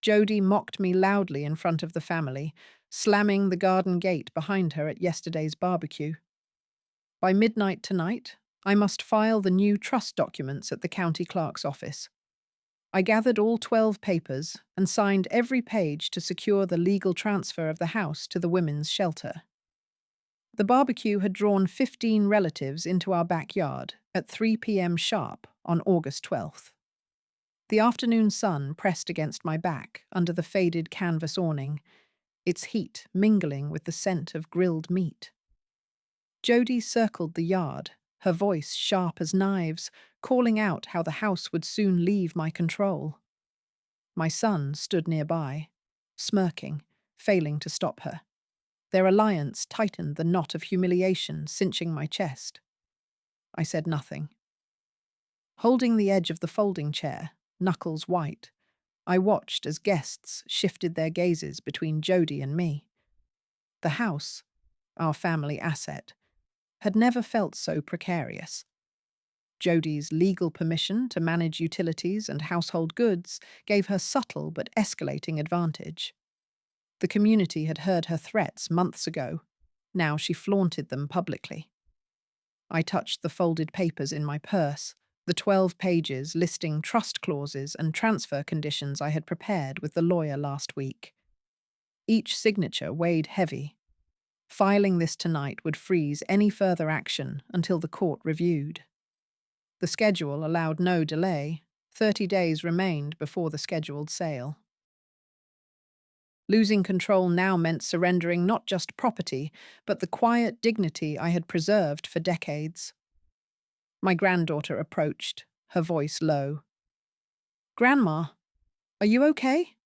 Jody mocked me loudly in front of the family, slamming the garden gate behind her at yesterday's barbecue. By midnight tonight, I must file the new trust documents at the county clerk's office. I gathered all 12 papers and signed every page to secure the legal transfer of the house to the women's shelter. The barbecue had drawn 15 relatives into our backyard at 3 p.m. sharp on August 12th. The afternoon sun pressed against my back under the faded canvas awning, its heat mingling with the scent of grilled meat. Jody circled the yard, her voice sharp as knives, calling out how the house would soon leave my control. My son stood nearby, smirking, failing to stop her. Their alliance tightened the knot of humiliation cinching my chest. I said nothing. Holding the edge of the folding chair, knuckles white, I watched as guests shifted their gazes between Jody and me. The house, our family asset, had never felt so precarious. Jody's legal permission to manage utilities and household goods gave her subtle but escalating advantage. The community had heard her threats months ago. Now she flaunted them publicly. I touched the folded papers in my purse, the 12 pages listing trust clauses and transfer conditions I had prepared with the lawyer last week. Each signature weighed heavy. Filing this tonight would freeze any further action until the court reviewed. The schedule allowed no delay. 30 days remained before the scheduled sale. Losing control now meant surrendering not just property, but the quiet dignity I had preserved for decades. My granddaughter approached, her voice low. "Grandma, are you okay?"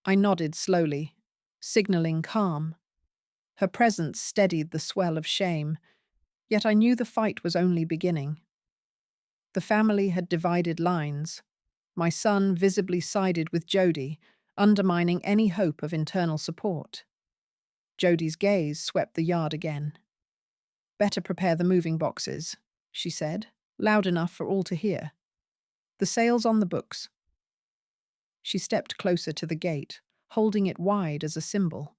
I nodded slowly, signaling calm. Her presence steadied the swell of shame, yet I knew the fight was only beginning. The family had divided lines. My son visibly sided with Jody, undermining any hope of internal support. Jody's gaze swept the yard again. "Better prepare the moving boxes," she said, loud enough for all to hear. "The sale's on the books." She stepped closer to the gate, holding it wide as a symbol.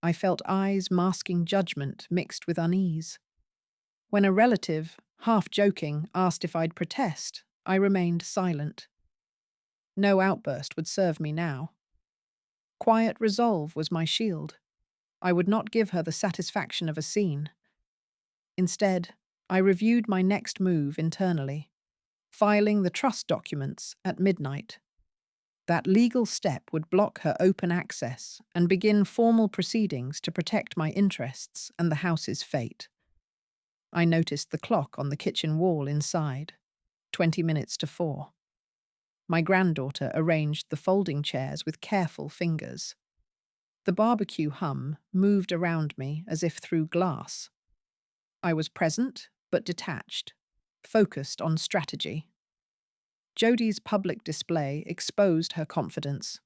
I felt eyes masking judgment mixed with unease. When a relative, half joking, asked if I'd protest, I remained silent. No outburst would serve me now. Quiet resolve was my shield. I would not give her the satisfaction of a scene. Instead, I reviewed my next move internally, filing the trust documents at midnight. That legal step would block her open access and begin formal proceedings to protect my interests and the house's fate. I noticed the clock on the kitchen wall inside, 20 minutes to 4. My granddaughter arranged the folding chairs with careful fingers. The barbecue hum moved around me as if through glass. I was present, but detached, focused on strategy. Jody's public display exposed her confidence,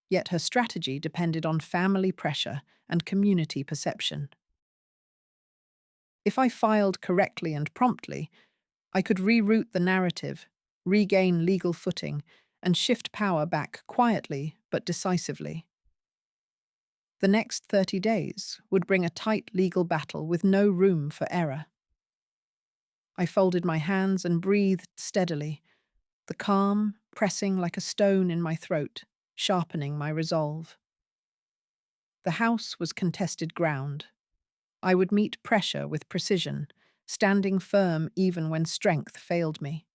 yet her strategy depended on family pressure and community perception. If I filed correctly and promptly, I could reroute the narrative, regain legal footing, and shift power back quietly but decisively. The next 30 days would bring a tight legal battle with no room for error. I folded my hands and breathed steadily, the calm pressing like a stone in my throat, sharpening my resolve. The house was contested ground. I would meet pressure with precision, standing firm even when strength failed me.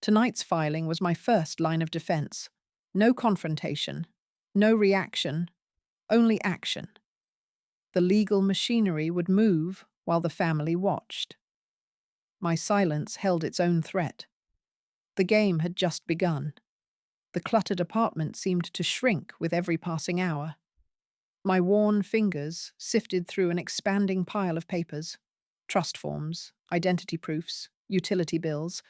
Tonight's filing was my first line of defense. No confrontation, no reaction, only action. The legal machinery would move while the family watched. My silence held its own threat. The game had just begun. The cluttered apartment seemed to shrink with every passing hour. My worn fingers sifted through an expanding pile of papers, trust forms, identity proofs, utility bills,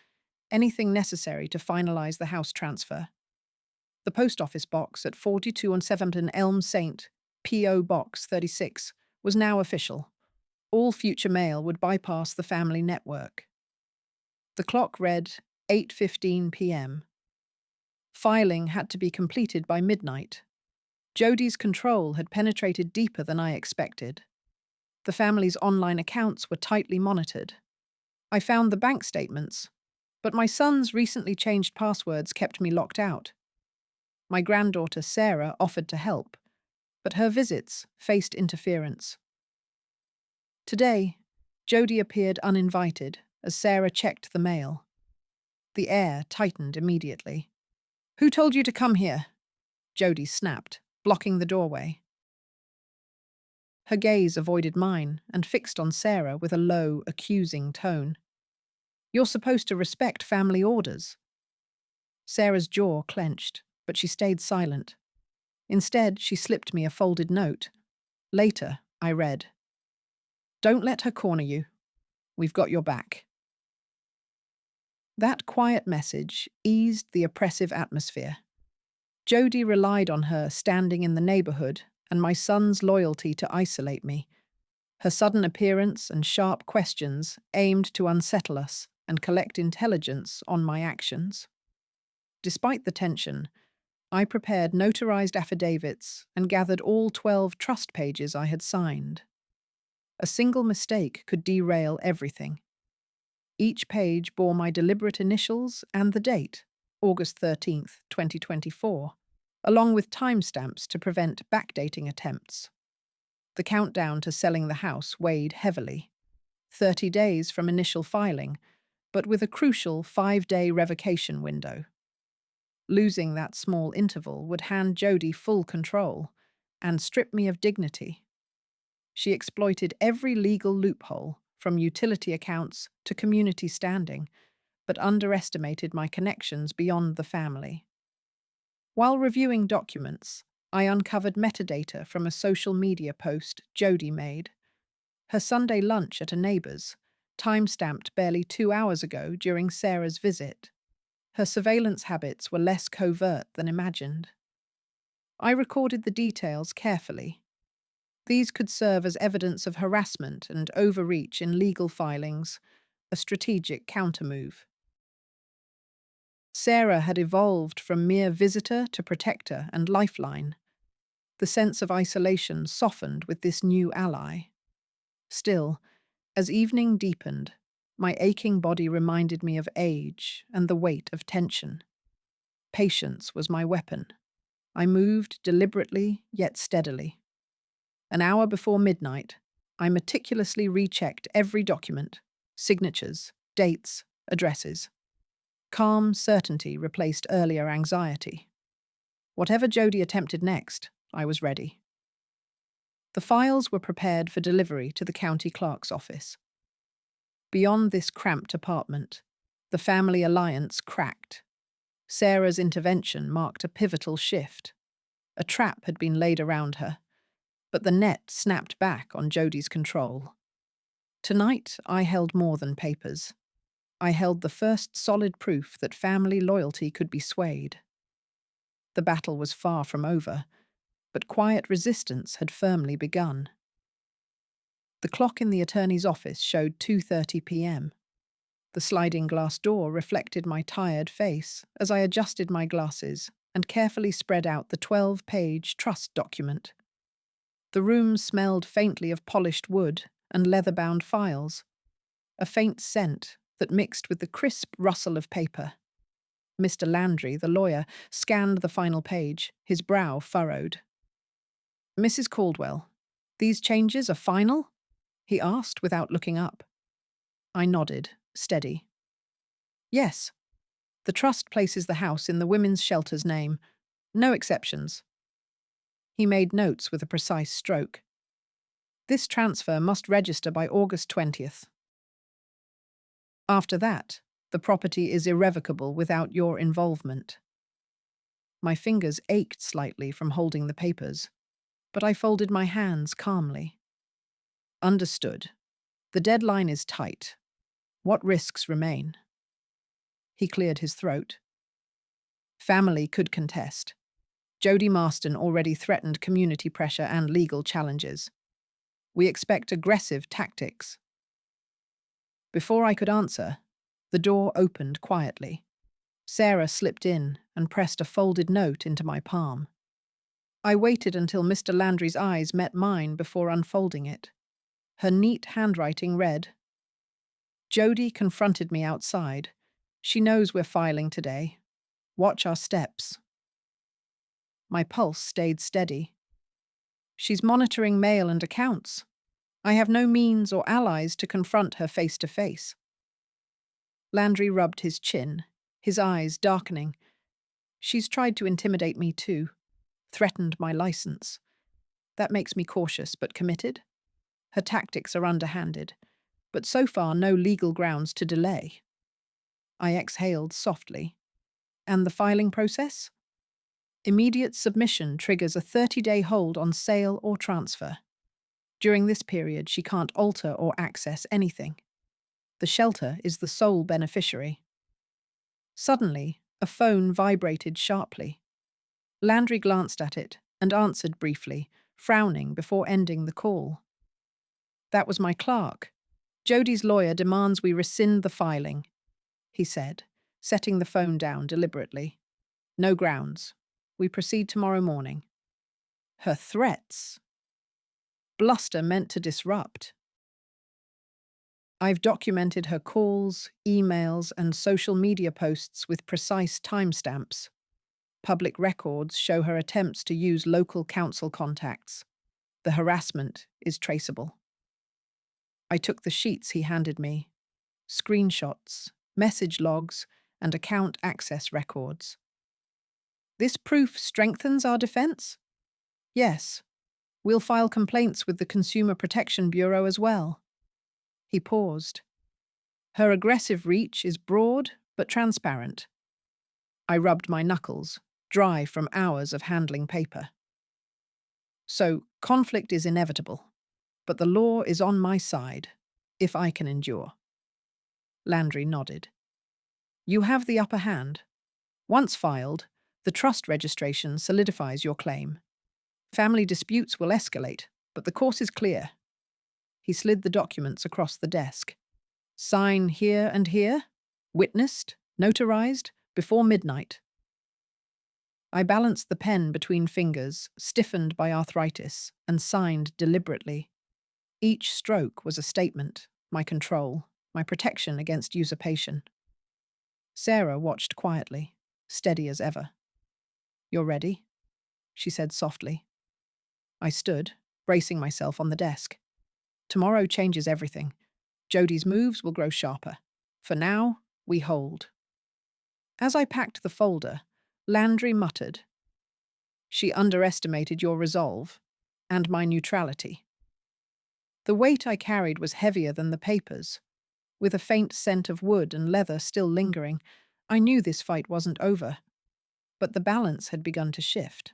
anything necessary to finalize the house transfer. The post office box at 42 on Southampton Elm St. P.O. Box 36 was now official. All future mail would bypass the family network. The clock read 8:15 p.m. Filing had to be completed by midnight. Jodi's control had penetrated deeper than I expected. The family's online accounts were tightly monitored. I found the bank statements, but my son's recently changed passwords kept me locked out. My granddaughter Sarah offered to help, but her visits faced interference. Today, Jodi appeared uninvited as Sarah checked the mail. The air tightened immediately. "Who told you to come here?" Jodi snapped, blocking the doorway. Her gaze avoided mine and fixed on Sarah with a low, accusing tone. "You're supposed to respect family orders." Sarah's jaw clenched, but she stayed silent. Instead, she slipped me a folded note. Later, I read, "Don't let her corner you. We've got your back." That quiet message eased the oppressive atmosphere. Jodi relied on her standing in the neighborhood and my son's loyalty to isolate me. Her sudden appearance and sharp questions aimed to unsettle us and collect intelligence on my actions. Despite the tension, I prepared notarized affidavits and gathered all 12 trust pages I had signed. A single mistake could derail everything. Each page bore my deliberate initials and the date, August 13th, 2024, along with timestamps to prevent backdating attempts. The countdown to selling the house weighed heavily. 30 days from initial filing, but with a crucial 5-day revocation window. Losing that small interval would hand Jodi full control and strip me of dignity. She exploited every legal loophole, from utility accounts to community standing, but underestimated my connections beyond the family. While reviewing documents, I uncovered metadata from a social media post Jodi made. Her Sunday lunch at a neighbor's, time-stamped barely 2 hours ago during Sarah's visit. Her surveillance habits were less covert than imagined. I recorded the details carefully. These could serve as evidence of harassment and overreach in legal filings, a strategic countermove. Sarah had evolved from mere visitor to protector and lifeline. The sense of isolation softened with this new ally. Still, as evening deepened, my aching body reminded me of age and the weight of tension. Patience was my weapon. I moved deliberately yet steadily. An hour before midnight, I meticulously rechecked every document, signatures, dates, addresses. Calm certainty replaced earlier anxiety. Whatever Jodi attempted next, I was ready. The files were prepared for delivery to the county clerk's office. Beyond this cramped apartment, the family alliance cracked. Sarah's intervention marked a pivotal shift. A trap had been laid around her, but the net snapped back on Jodi's control. Tonight, I held more than papers. I held the first solid proof that family loyalty could be swayed. The battle was far from over, but quiet resistance had firmly begun. The clock in the attorney's office showed 2:30 p.m. The sliding glass door reflected my tired face as I adjusted my glasses and carefully spread out the 12-page trust document. The room smelled faintly of polished wood and leather-bound files, a faint scent that mixed with the crisp rustle of paper. Mr. Landry, the lawyer, scanned the final page, his brow furrowed. "Mrs. Caldwell, these changes are final?" he asked without looking up. I nodded, steady. "Yes. The trust places the house in the women's shelter's name. No exceptions." He made notes with a precise stroke. "This transfer must register by August 20th. After that, the property is irrevocable without your involvement." My fingers ached slightly from holding the papers, but I folded my hands calmly. "Understood. The deadline is tight. What risks remain?" He cleared his throat. "Family could contest. Jodi Marston already threatened community pressure and legal challenges. We expect aggressive tactics." Before I could answer, the door opened quietly. Sarah slipped in and pressed a folded note into my palm. I waited until Mr. Landry's eyes met mine before unfolding it. Her neat handwriting read, "Jody confronted me outside. She knows we're filing today. Watch our steps." My pulse stayed steady. She's monitoring mail and accounts. I have no means or allies to confront her face to face. Landry rubbed his chin, his eyes darkening. She's tried to intimidate me too, threatened my license. That makes me cautious but committed. Her tactics are underhanded, but so far no legal grounds to delay. I exhaled softly. And the filing process? Immediate submission triggers a 30-day hold on sale or transfer. During this period, she can't alter or access anything. The shelter is the sole beneficiary. Suddenly, a phone vibrated sharply. Landry glanced at it and answered briefly, frowning before ending the call. That was my clerk. "Jody's lawyer demands we rescind the filing," he said, setting the phone down deliberately. "No grounds. We proceed tomorrow morning." Her threats. Bluster meant to disrupt. I've documented her calls, emails, and social media posts with precise timestamps. Public records show her attempts to use local council contacts. The harassment is traceable. I took the sheets he handed me, screenshots, message logs, and account access records. "This proof strengthens our defense?" "Yes. We'll file complaints with the Consumer Protection Bureau as well." He paused. Her aggressive reach is broad but transparent. I rubbed my knuckles, dry from hours of handling paper. "So, conflict is inevitable, but the law is on my side, if I can endure." Landry nodded. "You have the upper hand. Once filed, the trust registration solidifies your claim. Family disputes will escalate, but the course is clear." He slid the documents across the desk. "Sign here and here, witnessed, notarized, before midnight." I balanced the pen between fingers, stiffened by arthritis, and signed deliberately. Each stroke was a statement, my control, my protection against usurpation. Sarah watched quietly, steady as ever. "You're ready?" she said softly. I stood, bracing myself on the desk. Tomorrow changes everything. Jody's moves will grow sharper. For now, we hold. As I packed the folder, Landry muttered, "She underestimated your resolve and my neutrality." The weight I carried was heavier than the papers. With a faint scent of wood and leather still lingering, I knew this fight wasn't over. But the balance had begun to shift.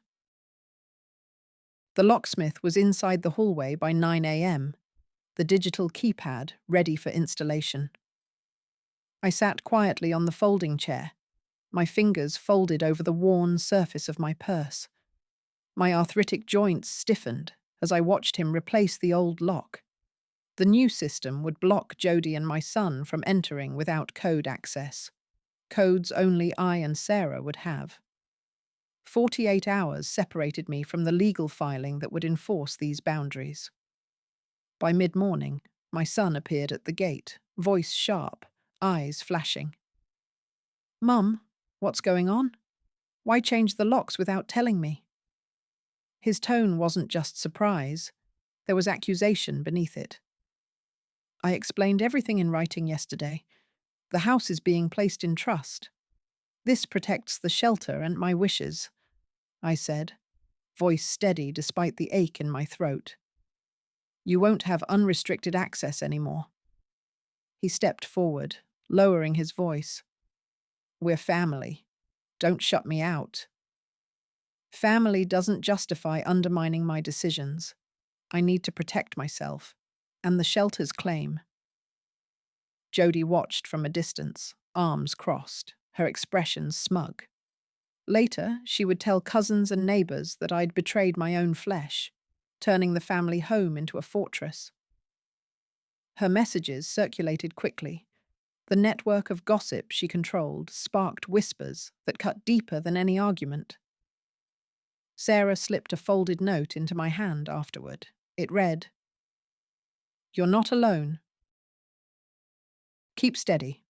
The locksmith was inside the hallway by 9 a.m., the digital keypad ready for installation. I sat quietly on the folding chair, my fingers folded over the worn surface of my purse. My arthritic joints stiffened as I watched him replace the old lock. The new system would block Jody and my son from entering without code access. Codes only I and Sarah would have. 48 hours separated me from the legal filing that would enforce these boundaries. By mid-morning, my son appeared at the gate, voice sharp, eyes flashing. "Mum, what's going on? Why change the locks without telling me?" His tone wasn't just surprise. There was accusation beneath it. "I explained everything in writing yesterday. The house is being placed in trust. This protects the shelter and my wishes," I said, voice steady despite the ache in my throat. "You won't have unrestricted access anymore." He stepped forward, lowering his voice. "We're family. Don't shut me out." Family doesn't justify undermining my decisions. I need to protect myself, and the shelter's claim. Jody watched from a distance, arms crossed, her expression smug. Later, she would tell cousins and neighbors that I'd betrayed my own flesh, turning the family home into a fortress. Her messages circulated quickly. The network of gossip she controlled sparked whispers that cut deeper than any argument. Sarah slipped a folded note into my hand afterward. It read, "You're not alone. Keep steady."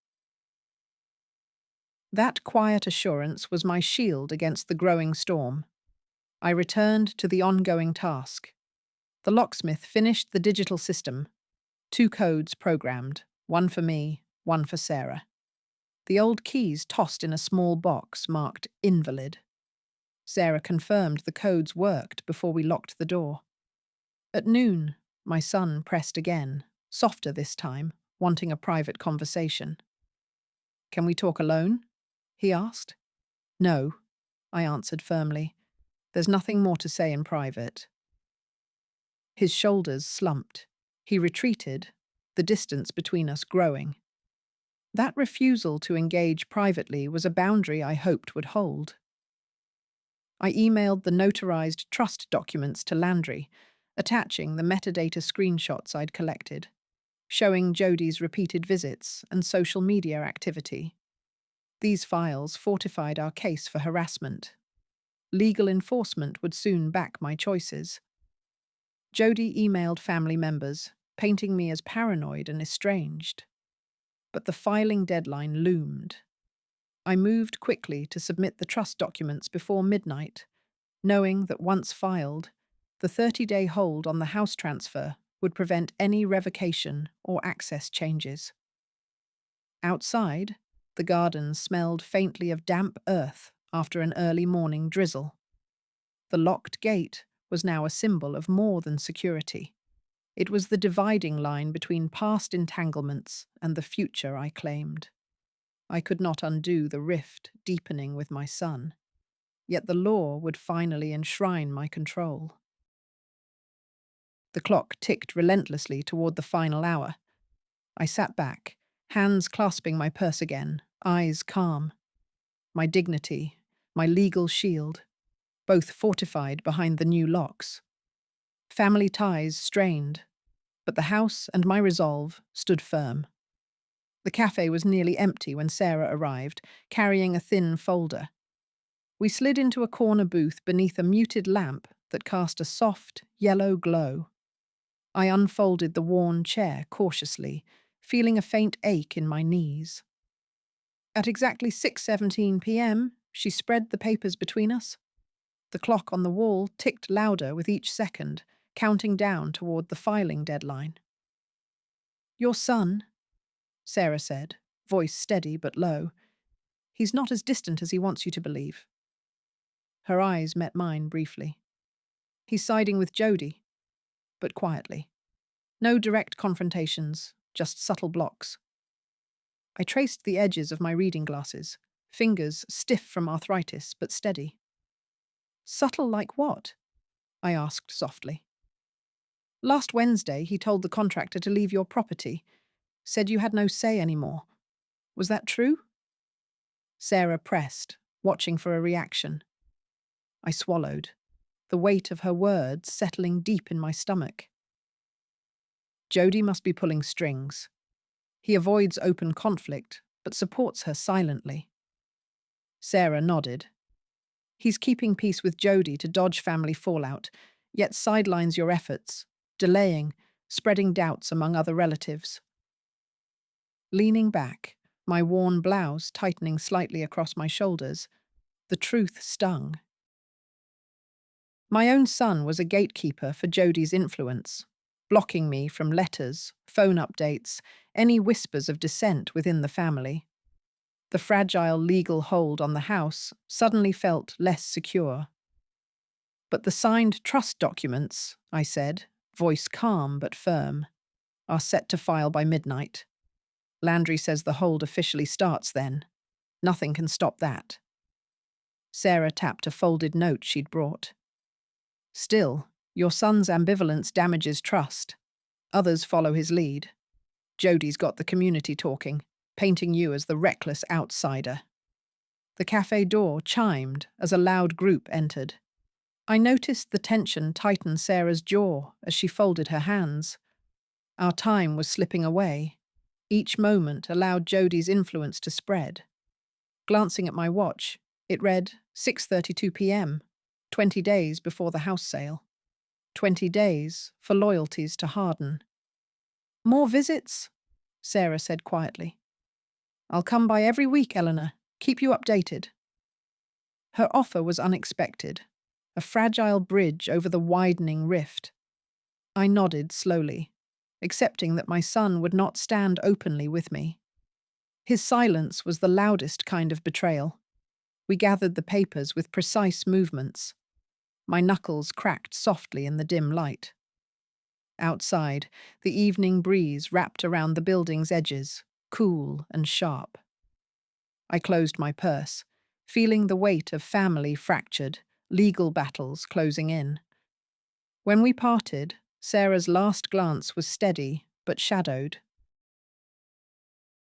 That quiet assurance was my shield against the growing storm. I returned to the ongoing task. The locksmith finished the digital system. 2 codes programmed, one for me, one for Sarah. The old keys tossed in a small box marked "Invalid." Sarah confirmed the codes worked before we locked the door. At noon, my son pressed again, softer this time, wanting a private conversation. "Can we talk alone?" he asked. "No," I answered firmly. "There's nothing more to say in private." His shoulders slumped. He retreated, the distance between us growing. That refusal to engage privately was a boundary I hoped would hold. I emailed the notarized trust documents to Landry, attaching the metadata screenshots I'd collected, showing Jodi's repeated visits and social media activity. These files fortified our case for harassment. Legal enforcement would soon back my choices. Jodi emailed family members, painting me as paranoid and estranged. But the filing deadline loomed. I moved quickly to submit the trust documents before midnight, knowing that once filed, the 30-day hold on the house transfer would prevent any revocation or access changes. Outside, the garden smelled faintly of damp earth after an early morning drizzle. The locked gate was now a symbol of more than security. It was the dividing line between past entanglements and the future I claimed. I could not undo the rift deepening with my son, yet the law would finally enshrine my control. The clock ticked relentlessly toward the final hour. I sat back, hands clasping my purse again, eyes calm. My dignity, my legal shield, both fortified behind the new locks. Family ties strained, but the house and my resolve stood firm. The cafe was nearly empty when Sarah arrived, carrying a thin folder. We slid into a corner booth beneath a muted lamp that cast a soft, yellow glow. I unfolded the worn chair cautiously, feeling a faint ache in my knees. At exactly 6:17 p.m., she spread the papers between us. The clock on the wall ticked louder with each second, counting down toward the filing deadline. "Your son," Sarah said, voice steady but low. "He's not as distant as he wants you to believe." Her eyes met mine briefly. "He's siding with Jodi, but quietly. No direct confrontations, just subtle blocks." I traced the edges of my reading glasses, fingers stiff from arthritis but steady. "Subtle like what?" I asked softly. "Last Wednesday, he told the contractor to leave your property, said you had no say anymore. Was that true?" Sarah pressed, watching for a reaction. I swallowed, the weight of her words settling deep in my stomach. Jodi must be pulling strings. He avoids open conflict, but supports her silently. Sarah nodded. "He's keeping peace with Jodi to dodge family fallout, yet sidelines your efforts, delaying, spreading doubts among other relatives." Leaning back, my worn blouse tightening slightly across my shoulders, the truth stung. My own son was a gatekeeper for Jodi's influence, blocking me from letters, phone updates, any whispers of dissent within the family. The fragile legal hold on the house suddenly felt less secure. "But the signed trust documents," I said, voice calm but firm, "are set to file by midnight. Landry says the hold officially starts then. Nothing can stop that." Sarah tapped a folded note she'd brought. "Still, your son's ambivalence damages trust. Others follow his lead. Jodi's got the community talking, painting you as the reckless outsider." The cafe door chimed as a loud group entered. I noticed the tension tighten Sarah's jaw as she folded her hands. Our time was slipping away. Each moment allowed Jodi's influence to spread. Glancing at my watch, it read 6:32 p.m., 20 days before the house sale. 20 days for loyalties to harden. More visits? Sarah said quietly. I'll come by every week, Eleanor. Keep you updated. Her offer was unexpected, a fragile bridge over the widening rift. I nodded slowly, accepting that my son would not stand openly with me. His silence was the loudest kind of betrayal. We gathered the papers with precise movements. My knuckles cracked softly in the dim light. Outside, the evening breeze wrapped around the building's edges, cool and sharp. I closed my purse, feeling the weight of family fractured, legal battles closing in. When we parted, Sarah's last glance was steady but shadowed.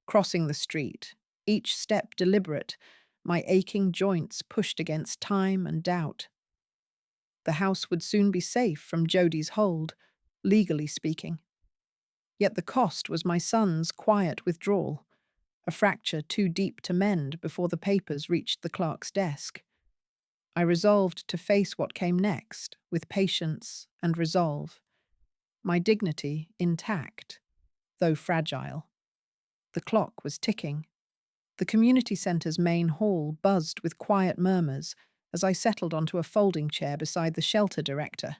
Crossing the street, each step deliberate, my aching joints pushed against time and doubt. The house would soon be safe from Jodi's hold, legally speaking. Yet the cost was my son's quiet withdrawal, a fracture too deep to mend before the papers reached the clerk's desk. I resolved to face what came next with patience and resolve, my dignity intact, though fragile. The clock was ticking. The community centre's main hall buzzed with quiet murmurs as I settled onto a folding chair beside the shelter director.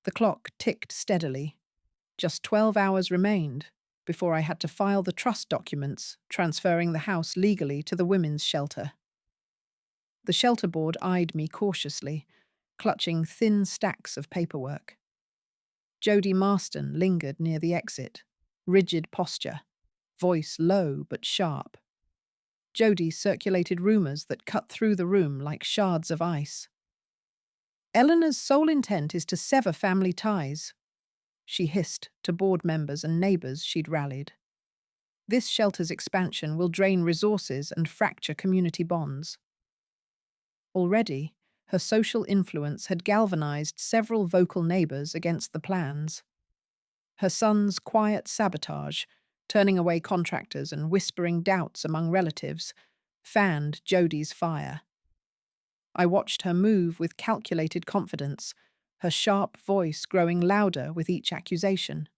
The clock ticked steadily. Just 12 hours remained before I had to file the trust documents transferring the house legally to the women's shelter. The shelter board eyed me cautiously, clutching thin stacks of paperwork. Jodi Marston lingered near the exit, rigid posture, voice low but sharp. Jodi circulated rumours that cut through the room like shards of ice. Eleanor's sole intent is to sever family ties, she hissed to board members and neighbours she'd rallied. This shelter's expansion will drain resources and fracture community bonds. Already, her social influence had galvanized several vocal neighbours against the plans. Her son's quiet sabotage, turning away contractors and whispering doubts among relatives, fanned Jodi's fire. I watched her move with calculated confidence, her sharp voice growing louder with each accusation.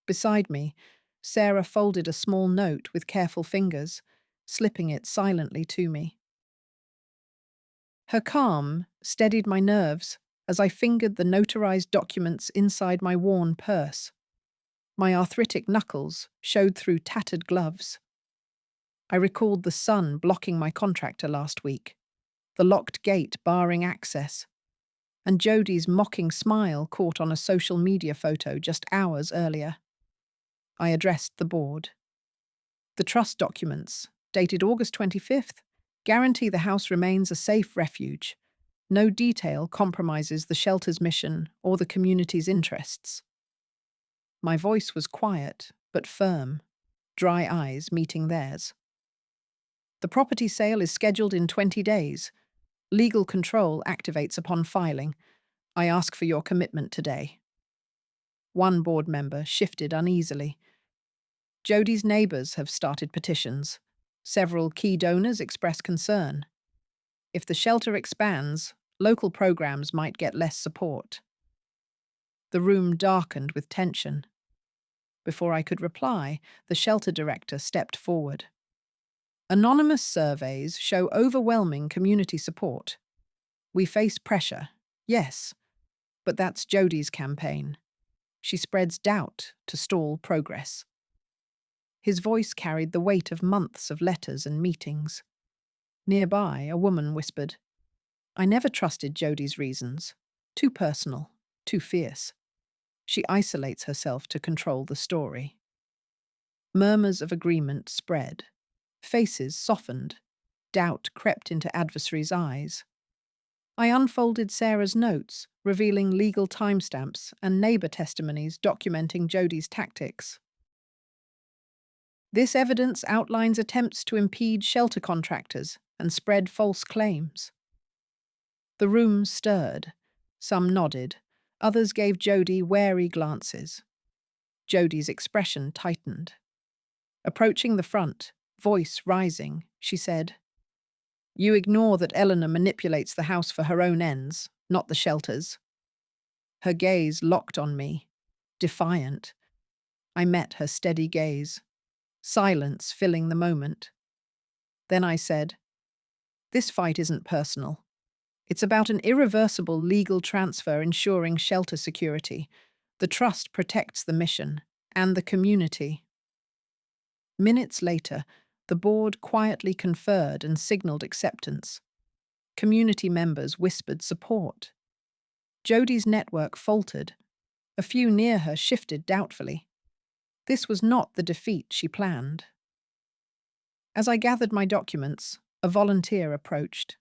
Beside me, Sarah folded a small note with careful fingers, slipping it silently to me. Her calm steadied my nerves as I fingered the notarized documents inside my worn purse. My arthritic knuckles showed through tattered gloves. I recalled the sun blocking my contractor last week, the locked gate barring access, and Jodi's mocking smile caught on a social media photo just hours earlier. I addressed the board. The trust documents, dated August 25th, guarantee the house remains a safe refuge. No detail compromises the shelter's mission or the community's interests. My voice was quiet, but firm, dry eyes meeting theirs. The property sale is scheduled in 20 days. Legal control activates upon filing. I ask for your commitment today. One board member shifted uneasily. Jodi's neighbours have started petitions. Several key donors express concern. If the shelter expands, local programs might get less support. The room darkened with tension. Before I could reply, the shelter director stepped forward. Anonymous surveys show overwhelming community support. We face pressure, yes, but that's Jodi's campaign. She spreads doubt to stall progress. His voice carried the weight of months of letters and meetings. Nearby, a woman whispered, I never trusted Jodi's reasons. Too personal, too fierce. She isolates herself to control the story. Murmurs of agreement spread. Faces softened. Doubt crept into adversaries' eyes. I unfolded Sarah's notes, revealing legal timestamps and neighbour testimonies documenting Jodi's tactics. This evidence outlines attempts to impede shelter contractors and spread false claims. The room stirred. Some nodded. Others gave Jodi wary glances. Jodi's expression tightened. Approaching the front, voice rising, she said, "You ignore that Eleanor manipulates the house for her own ends, not the shelter's." Her gaze locked on me, defiant. I met her steady gaze, silence filling the moment. Then I said, "This fight isn't personal. It's about an irreversible legal transfer ensuring shelter security. The trust protects the mission and the community." Minutes later, the board quietly conferred and signaled acceptance. Community members whispered support. Jodi's network faltered. A few near her shifted doubtfully. This was not the defeat she planned. As I gathered my documents, a volunteer approached.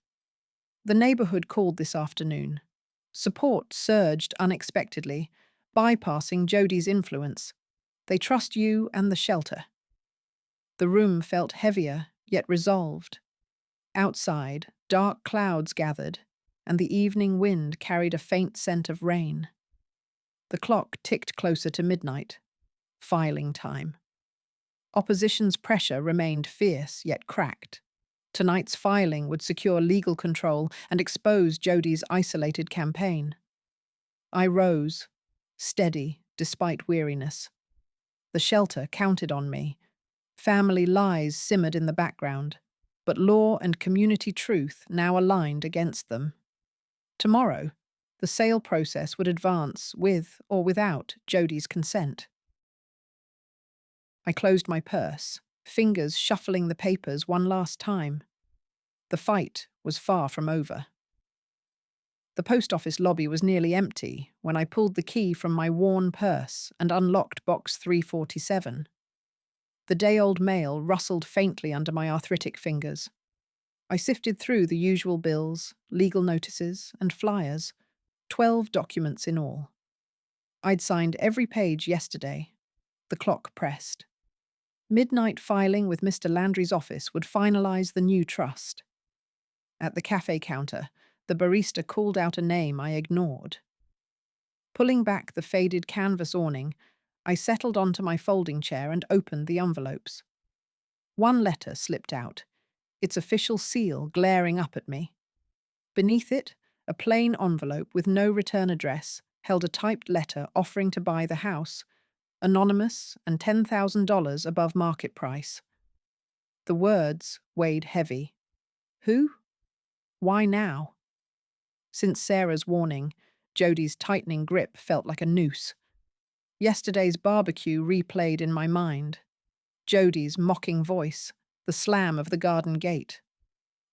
The neighborhood called this afternoon. Support surged unexpectedly, bypassing Jodi's influence. They trust you and the shelter. The room felt heavier, yet resolved. Outside, dark clouds gathered, and the evening wind carried a faint scent of rain. The clock ticked closer to midnight. Filing time. Opposition's pressure remained fierce, yet cracked. Tonight's filing would secure legal control and expose Jodi's isolated campaign. I rose, steady despite weariness. The shelter counted on me. Family lies simmered in the background, but law and community truth now aligned against them. Tomorrow, the sale process would advance with or without Jodi's consent. I closed my purse, fingers shuffling the papers one last time. The fight was far from over. The post office lobby was nearly empty when I pulled the key from my worn purse and unlocked box 347. The day-old mail rustled faintly under my arthritic fingers. I sifted through the usual bills, legal notices, and flyers, 12 documents in all. I'd signed every page yesterday. The clock pressed. Midnight filing with Mr. Landry's office would finalize the new trust. At the cafe counter, the barista called out a name I ignored. Pulling back the faded canvas awning, I settled onto my folding chair and opened the envelopes. One letter slipped out, its official seal glaring up at me. Beneath it, a plain envelope with no return address held a typed letter offering to buy the house, anonymous and $10,000 above market price. The words weighed heavy. Who? Why now? Since Sarah's warning, Jodi's tightening grip felt like a noose. Yesterday's barbecue replayed in my mind. Jodi's mocking voice, the slam of the garden gate.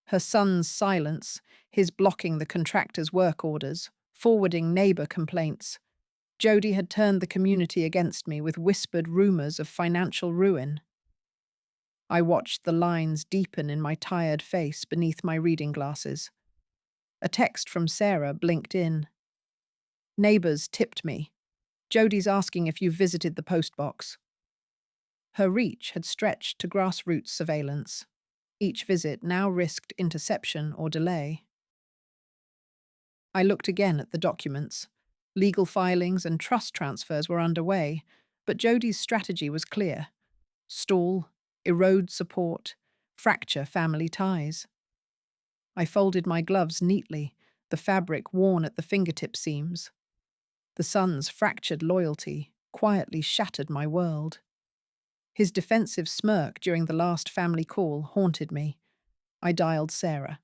Her son's silence, his blocking the contractor's work orders, forwarding neighbor complaints. Jodi had turned the community against me with whispered rumors of financial ruin. I watched the lines deepen in my tired face beneath my reading glasses. A text from Sarah blinked in. Neighbors tipped me. Jodi's asking if you visited the postbox. Her reach had stretched to grassroots surveillance. Each visit now risked interception or delay. I looked again at the documents. Legal filings and trust transfers were underway, but Jodi's strategy was clear. Stall, erode support, fracture family ties. I folded my gloves neatly, the fabric worn at the fingertip seams. The son's fractured loyalty quietly shattered my world. His defensive smirk during the last family call haunted me. I dialed Sarah.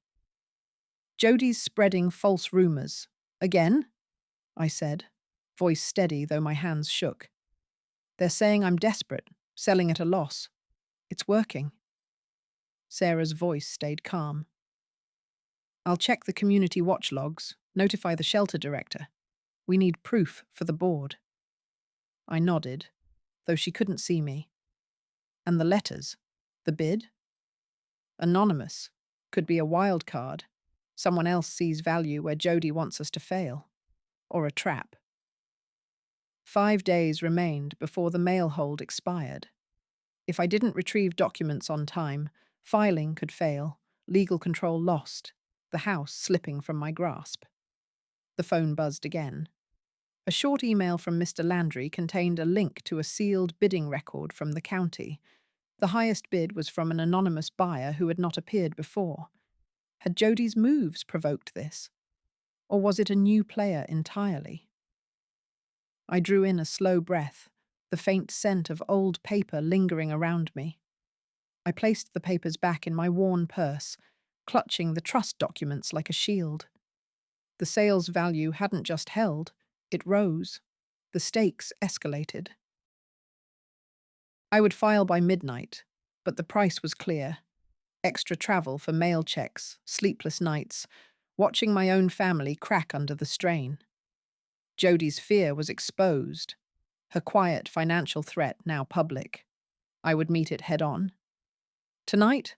Jodi's spreading false rumors. Again? I said, voice steady though my hands shook. They're saying I'm desperate, selling at a loss. It's working. Sarah's voice stayed calm. I'll check the community watch logs, notify the shelter director. We need proof for the board. I nodded, though she couldn't see me. And the letters? The bid? Anonymous. Could be a wild card. Someone else sees value where Jodi wants us to fail. Or a trap. 5 days remained before the mail hold expired. If I didn't retrieve documents on time, filing could fail, legal control lost, the house slipping from my grasp. The phone buzzed again. A short email from Mr. Landry contained a link to a sealed bidding record from the county. The highest bid was from an anonymous buyer who had not appeared before. Had Jodie's moves provoked this? Or was it a new player entirely? I drew in a slow breath, the faint scent of old paper lingering around me. I placed the papers back in my worn purse, clutching the trust documents like a shield. The sales value hadn't just held, it rose. The stakes escalated. I would file by midnight, but the price was clear. Extra travel for mail checks, sleepless nights, watching my own family crack under the strain. Jodie's fear was exposed, her quiet financial threat now public. I would meet it head on. Tonight,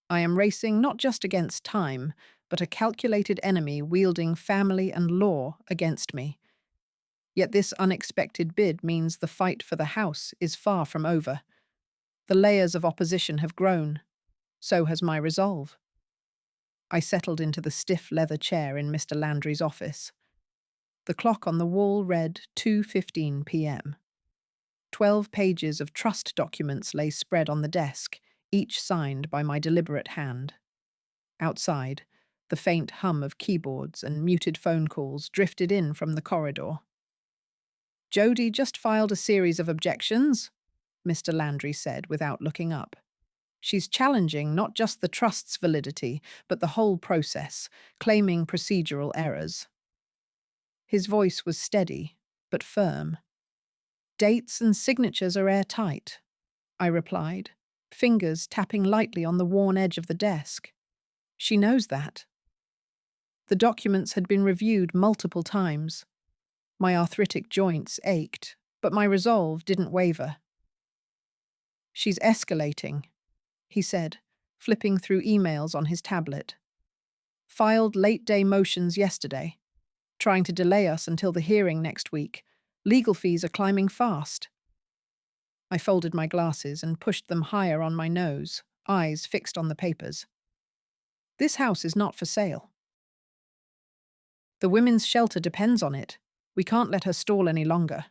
I am racing not just against time, but a calculated enemy wielding family and law against me. Yet this unexpected bid means the fight for the house is far from over. The layers of opposition have grown. So has my resolve. I settled into the stiff leather chair in Mr. Landry's office. The clock on the wall read 2:15 p.m. 12 pages of trust documents lay spread on the desk, each signed by my deliberate hand. Outside, the faint hum of keyboards and muted phone calls drifted in from the corridor. "Jodie just filed a series of objections," Mr. Landry said without looking up. "She's challenging not just the trust's validity, but the whole process, claiming procedural errors." His voice was steady, but firm. "Dates and signatures are airtight," I replied, fingers tapping lightly on the worn edge of the desk. "She knows that." The documents had been reviewed multiple times. My arthritic joints ached, but my resolve didn't waver. "She's escalating," he said, flipping through emails on his tablet. "Filed late-day motions yesterday, trying to delay us until the hearing next week. Legal fees are climbing fast." I folded my glasses and pushed them higher on my nose, eyes fixed on the papers. "This house is not for sale. The women's shelter depends on it. We can't let her stall any longer."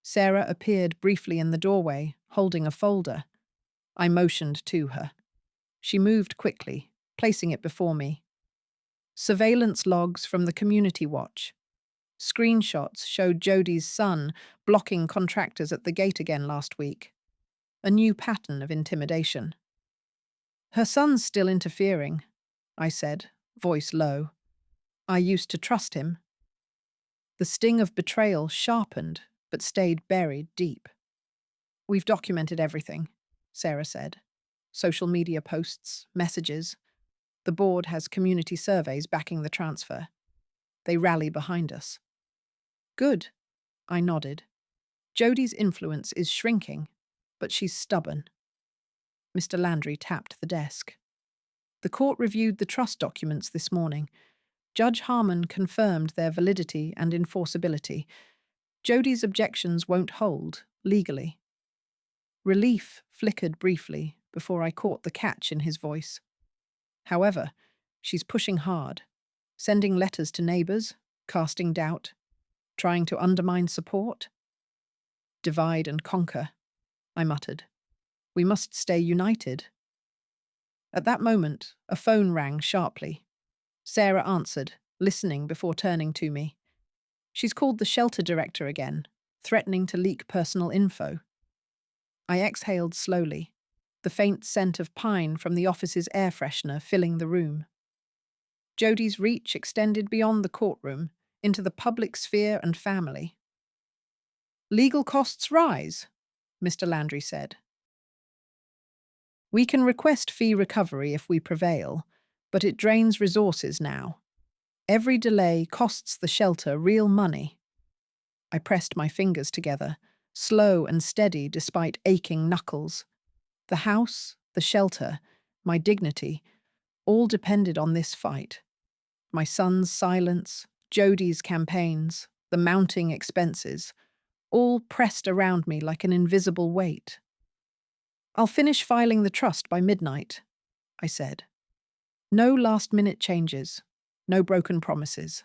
Sarah appeared briefly in the doorway, holding a folder. I motioned to her. She moved quickly, placing it before me. Surveillance logs from the community watch. Screenshots showed Jodie's son blocking contractors at the gate again last week. A new pattern of intimidation. "Her son's still interfering," I said, voice low. "I used to trust him." The sting of betrayal sharpened, but stayed buried deep. "We've documented everything," Sarah said. "Social media posts, messages. The board has community surveys backing the transfer. They rally behind us." "Good," I nodded. "Jodie's influence is shrinking, but she's stubborn." Mr. Landry tapped the desk. "The court reviewed the trust documents this morning. Judge Harmon confirmed their validity and enforceability. Jodie's objections won't hold, legally." Relief flickered briefly before I caught the catch in his voice. "However, she's pushing hard, sending letters to neighbors, casting doubt, trying to undermine support." "Divide and conquer," I muttered. "We must stay united." At that moment, a phone rang sharply. Sarah answered, listening before turning to me. "She's called the shelter director again, threatening to leak personal info." I exhaled slowly, the faint scent of pine from the office's air freshener filling the room. Jodie's reach extended beyond the courtroom, into the public sphere and family. "Legal costs rise," Mr. Landry said. "We can request fee recovery if we prevail, but it drains resources now. Every delay costs the shelter real money." I pressed my fingers together, slow and steady despite aching knuckles. The house, the shelter, my dignity, all depended on this fight. My son's silence, Jodie's campaigns, the mounting expenses, all pressed around me like an invisible weight. "I'll finish filing the trust by midnight," I said. "No last-minute changes, no broken promises."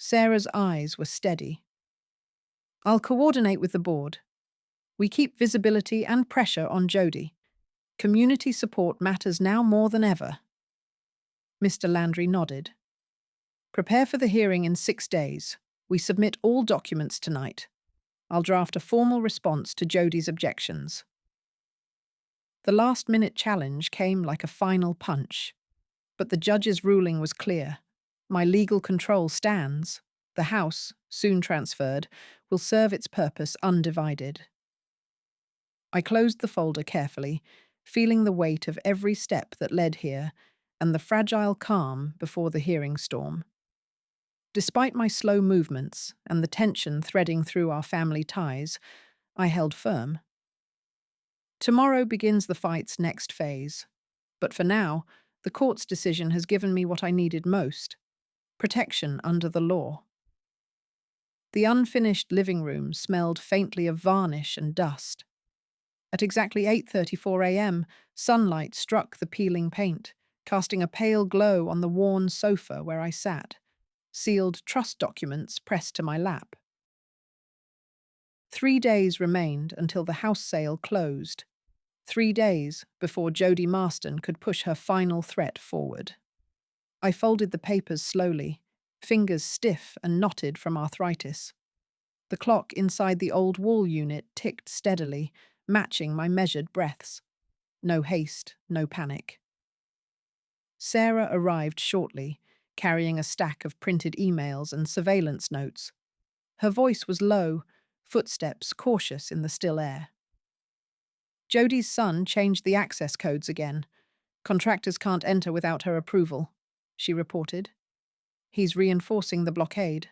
Sarah's eyes were steady. I'll coordinate with the board. We keep visibility and pressure on Jody. Community support matters now more than ever. Mr. Landry nodded. Prepare for the hearing in 6 days. We submit all documents tonight. I'll draft a formal response to Jody's objections. The last-minute challenge came like a final punch. But the judge's ruling was clear. My legal control stands. The house, soon transferred, will serve its purpose undivided. I closed the folder carefully, feeling the weight of every step that led here and the fragile calm before the hearing storm. Despite my slow movements and the tension threading through our family ties, I held firm. Tomorrow begins the fight's next phase. But for now, the court's decision has given me what I needed most: protection under the law. The unfinished living room smelled faintly of varnish and dust. At exactly 8:34 a.m., sunlight struck the peeling paint, casting a pale glow on the worn sofa where I sat, sealed trust documents pressed to my lap. 3 days remained until the house sale closed. 3 days before Jody Marston could push her final threat forward. I folded the papers slowly, fingers stiff and knotted from arthritis. The clock inside the old wall unit ticked steadily, matching my measured breaths. No haste, no panic. Sarah arrived shortly, carrying a stack of printed emails and surveillance notes. Her voice was low, footsteps cautious in the still air. Jody's son changed the access codes again. Contractors can't enter without her approval, she reported. He's reinforcing the blockade.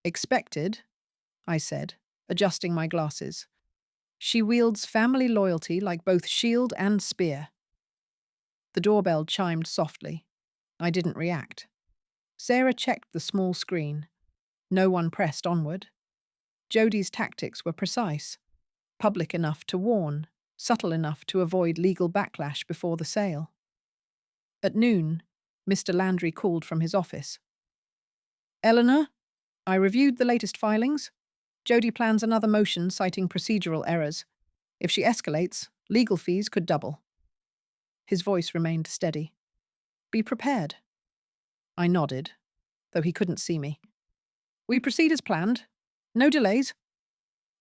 Expected, I said, adjusting my glasses. She wields family loyalty like both shield and spear. The doorbell chimed softly. I didn't react. Sarah checked the small screen. No one pressed onward. Jody's tactics were precise, public enough to warn, subtle enough to avoid legal backlash before the sale. At noon, Mr. Landry called from his office. Eleanor, I reviewed the latest filings. Jody plans another motion citing procedural errors. If she escalates, legal fees could double. His voice remained steady. Be prepared. I nodded, though he couldn't see me. We proceed as planned. No delays.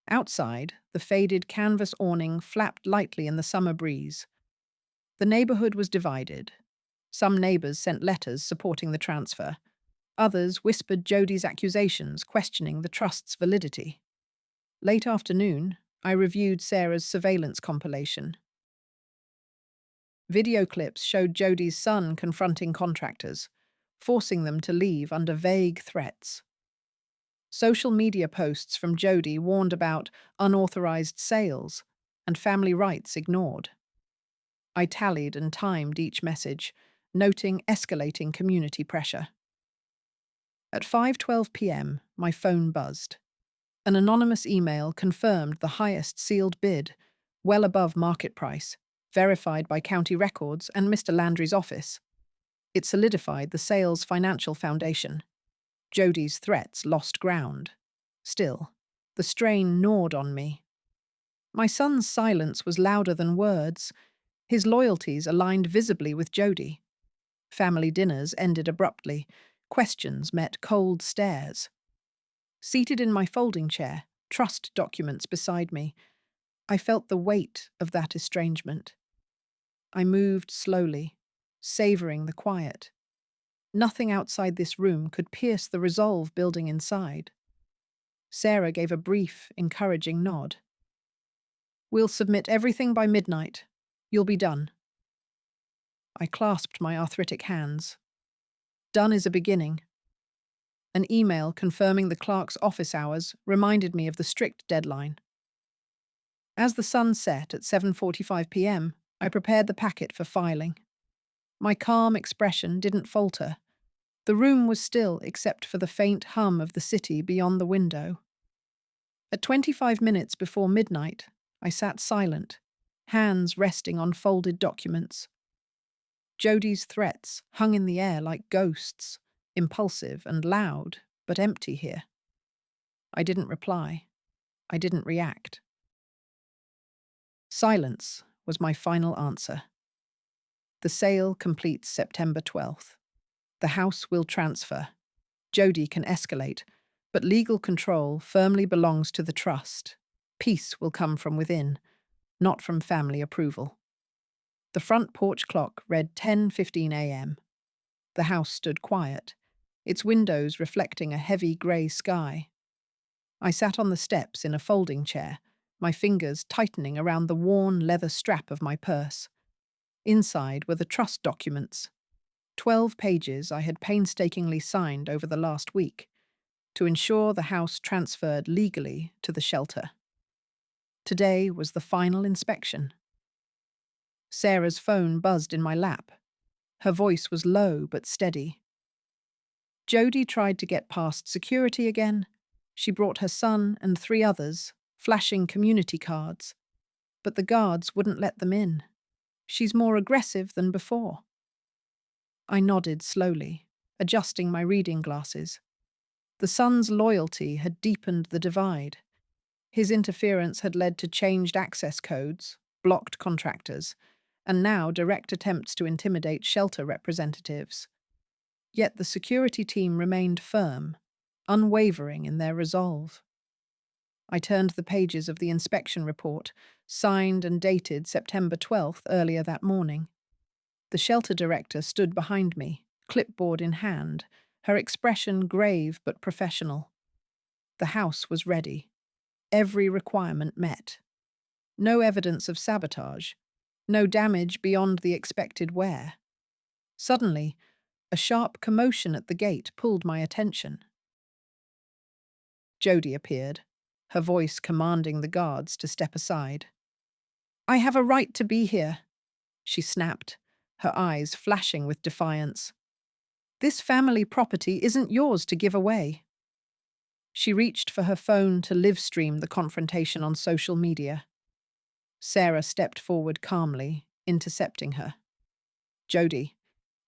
Outside, the faded canvas awning flapped lightly in the summer breeze. The neighborhood was divided. Some neighbors sent letters supporting the transfer. Others whispered Jody's accusations, questioning the trust's validity. Late afternoon, I reviewed Sarah's surveillance compilation. Video clips showed Jody's son confronting contractors, forcing them to leave under vague threats. Social media posts from Jody warned about unauthorized sales and family rights ignored. I tallied and timed each message, noting escalating community pressure. At 5:12 p.m., my phone buzzed. An anonymous email confirmed the highest sealed bid, well above market price, verified by county records and Mr. Landry's office. It solidified the sale's financial foundation. Jody's threats lost ground. Still, the strain gnawed on me. My son's silence was louder than words. His loyalties aligned visibly with Jody. Family dinners ended abruptly. Questions met cold stares. Seated in my folding chair, trust documents beside me, I felt the weight of that estrangement. I moved slowly, savoring the quiet. Nothing outside this room could pierce the resolve building inside. Sarah gave a brief, encouraging nod. We'll submit everything by midnight. You'll be done. I clasped my arthritic hands. Done is a beginning. An email confirming the clerk's office hours reminded me of the strict deadline. As the sun set at 7:45 p.m., I prepared the packet for filing. My calm expression didn't falter. The room was still except for the faint hum of the city beyond the window. At 25 minutes before midnight, I sat silent, hands resting on folded documents. Jody's threats hung in the air like ghosts, impulsive and loud, but empty here. I didn't reply. I didn't react. Silence was my final answer. The sale completes September 12th. The house will transfer. Jody can escalate, but legal control firmly belongs to the trust. Peace will come from within, not from family approval. The front porch clock read 10:15 a.m. The house stood quiet, its windows reflecting a heavy grey sky. I sat on the steps in a folding chair, my fingers tightening around the worn leather strap of my purse. Inside were the trust documents, 12 pages I had painstakingly signed over the last week to ensure the house transferred legally to the shelter. Today was the final inspection. Sarah's phone buzzed in my lap. Her voice was low but steady. Jody tried to get past security again. She brought her son and 3 others, flashing community cards. But the guards wouldn't let them in. She's more aggressive than before. I nodded slowly, adjusting my reading glasses. The son's loyalty had deepened the divide. His interference had led to changed access codes, blocked contractors, and now direct attempts to intimidate shelter representatives. Yet the security team remained firm, unwavering in their resolve. I turned the pages of the inspection report, signed and dated September 12th earlier that morning. The shelter director stood behind me, clipboard in hand, her expression grave but professional. The house was ready. Every requirement met. No evidence of sabotage. No damage beyond the expected wear. Suddenly, a sharp commotion at the gate pulled my attention. Jody appeared, her voice commanding the guards to step aside. "I have a right to be here," she snapped, her eyes flashing with defiance. "This family property isn't yours to give away." She reached for her phone to live-stream the confrontation on social media. Sarah stepped forward calmly, intercepting her. "Jody,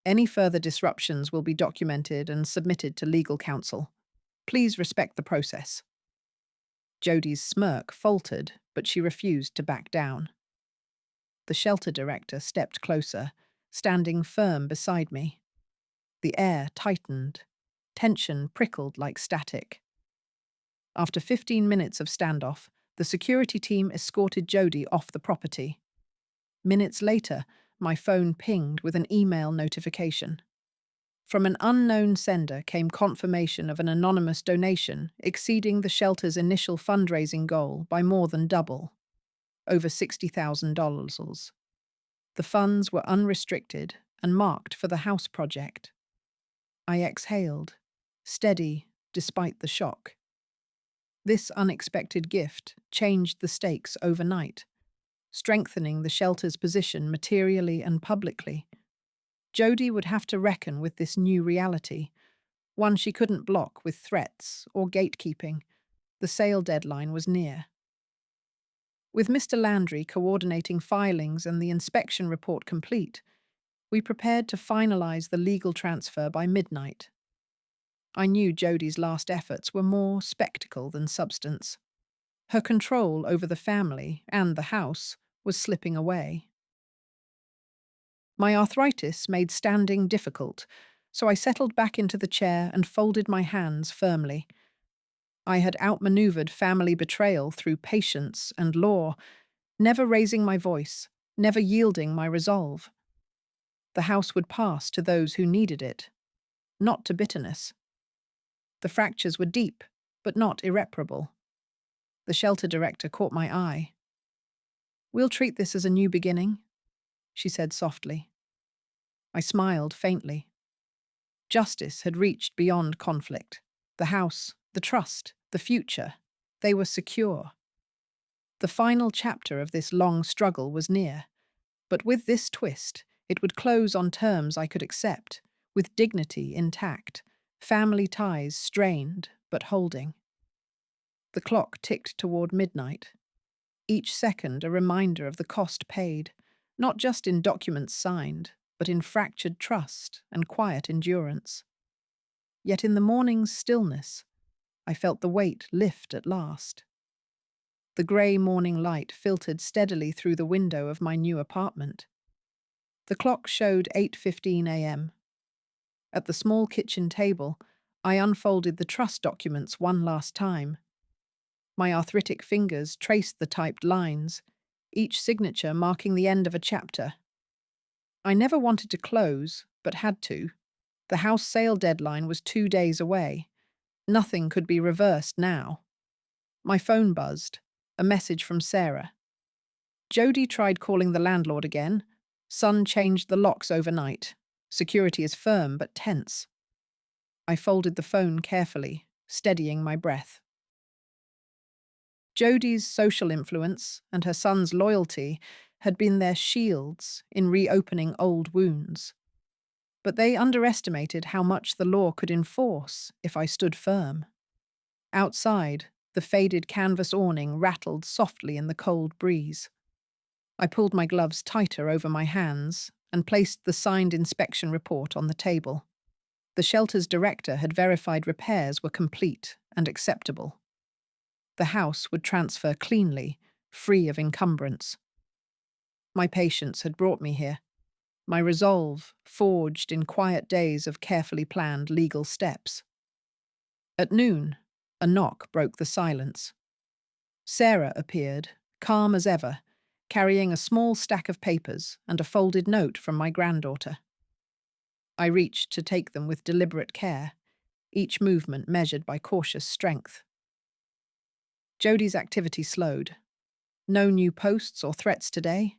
any further disruptions will be documented and submitted to legal counsel. Please respect the process." Jody's smirk faltered, but she refused to back down. The shelter director stepped closer, standing firm beside me. The air tightened. Tension prickled like static. After 15 minutes of standoff, the security team escorted Jody off the property. Minutes later, my phone pinged with an email notification. From an unknown sender came confirmation of an anonymous donation exceeding the shelter's initial fundraising goal by more than double, over $60,000. The funds were unrestricted and marked for the house project. I exhaled, steady despite the shock. This unexpected gift changed the stakes overnight, strengthening the shelter's position materially and publicly. Jody would have to reckon with this new reality, one she couldn't block with threats or gatekeeping. The sale deadline was near. With Mr. Landry coordinating filings and the inspection report complete, we prepared to finalize the legal transfer by midnight. I knew Jody's last efforts were more spectacle than substance. Her control over the family and the house was slipping away. My arthritis made standing difficult, so I settled back into the chair and folded my hands firmly. I had outmaneuvered family betrayal through patience and law, never raising my voice, never yielding my resolve. The house would pass to those who needed it, not to bitterness. The fractures were deep, but not irreparable. The shelter director caught my eye. "We'll treat this as a new beginning," she said softly. I smiled faintly. Justice had reached beyond conflict. The house, the trust, the future, they were secure. The final chapter of this long struggle was near, but with this twist, it would close on terms I could accept, with dignity intact, family ties strained but holding. The clock ticked toward midnight, each second a reminder of the cost paid, not just in documents signed, but in fractured trust and quiet endurance. yet in the morning's stillness, I felt the weight lift at last. The grey morning light filtered steadily through the window of my new apartment. The clock showed 8:15 a.m. At the small kitchen table, I unfolded the trust documents one last time. My arthritic fingers traced the typed lines, each signature marking the end of a chapter. I never wanted to close, but had to. The house sale deadline was 2 days away. Nothing could be reversed now. My phone buzzed. A message from Sarah. Jody tried calling the landlord again. Son changed the locks overnight. Security is firm but tense. I folded the phone carefully, steadying my breath. Jody's social influence and her son's loyalty had been their shields in reopening old wounds. But they underestimated how much the law could enforce if I stood firm. Outside, the faded canvas awning rattled softly in the cold breeze. I pulled my gloves tighter over my hands and placed the signed inspection report on the table. The shelter's director had verified repairs were complete and acceptable. The house would transfer cleanly, free of encumbrance. My patience had brought me here. My resolve forged in quiet days of carefully planned legal steps. At noon, a knock broke the silence. Sarah appeared, calm as ever, carrying a small stack of papers and a folded note from my granddaughter. I reached to take them with deliberate care, each movement measured by cautious strength. Jody's activity slowed. No new posts or threats today,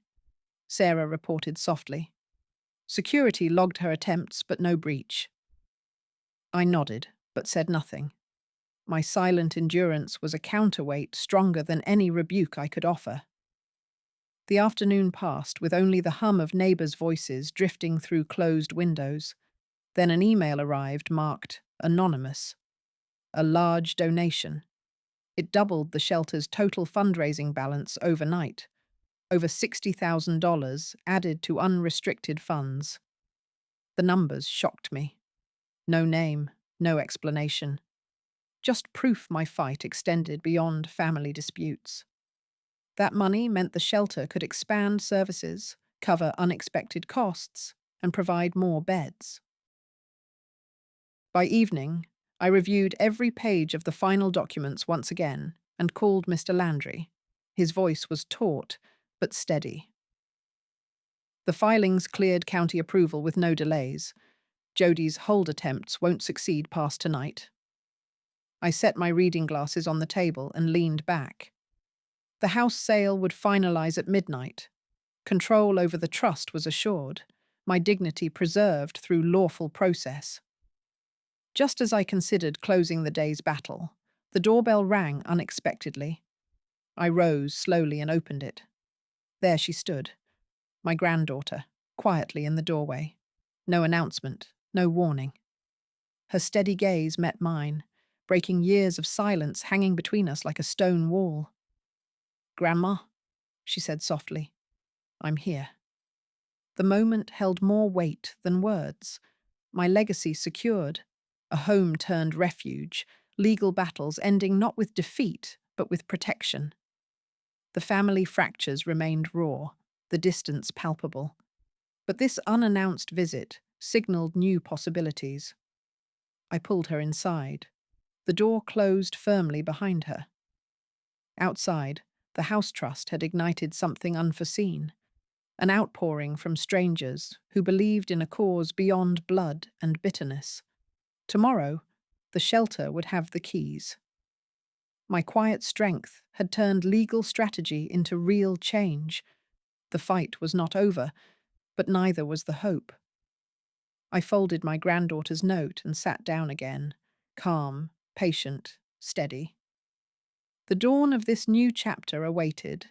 Sarah reported softly. Security logged her attempts, but no breach. I nodded, but said nothing. My silent endurance was a counterweight stronger than any rebuke I could offer. The afternoon passed with only the hum of neighbors' voices drifting through closed windows. Then an email arrived marked Anonymous. A large donation. It doubled the shelter's total fundraising balance overnight. Over $60,000 added to unrestricted funds. The numbers shocked me. No name, no explanation. Just proof my fight extended beyond family disputes. That money meant the shelter could expand services, cover unexpected costs, and provide more beds. By evening, I reviewed every page of the final documents once again and called Mr. Landry. His voice was taut, but steady. The filings cleared county approval with no delays. Jody's hold attempts won't succeed past tonight. I set my reading glasses on the table and leaned back. The house sale would finalize at midnight. Control over the trust was assured, my dignity preserved through lawful process. Just as I considered closing the day's battle, the doorbell rang unexpectedly. I rose slowly and opened it. There she stood, my granddaughter, quietly in the doorway. No announcement, no warning. Her steady gaze met mine, breaking years of silence hanging between us like a stone wall. "Grandma," she said softly, "I'm here." The moment held more weight than words. My legacy secured, a home turned refuge, legal battles ending not with defeat, but with protection. The family fractures remained raw, the distance palpable. But this unannounced visit signaled new possibilities. I pulled her inside. The door closed firmly behind her. Outside, the house trust had ignited something unforeseen, an outpouring from strangers who believed in a cause beyond blood and bitterness. Tomorrow, the shelter would have the keys. My quiet strength had turned legal strategy into real change. The fight was not over, but neither was the hope. I folded my granddaughter's note and sat down again, calm, patient, steady. The dawn of this new chapter awaited,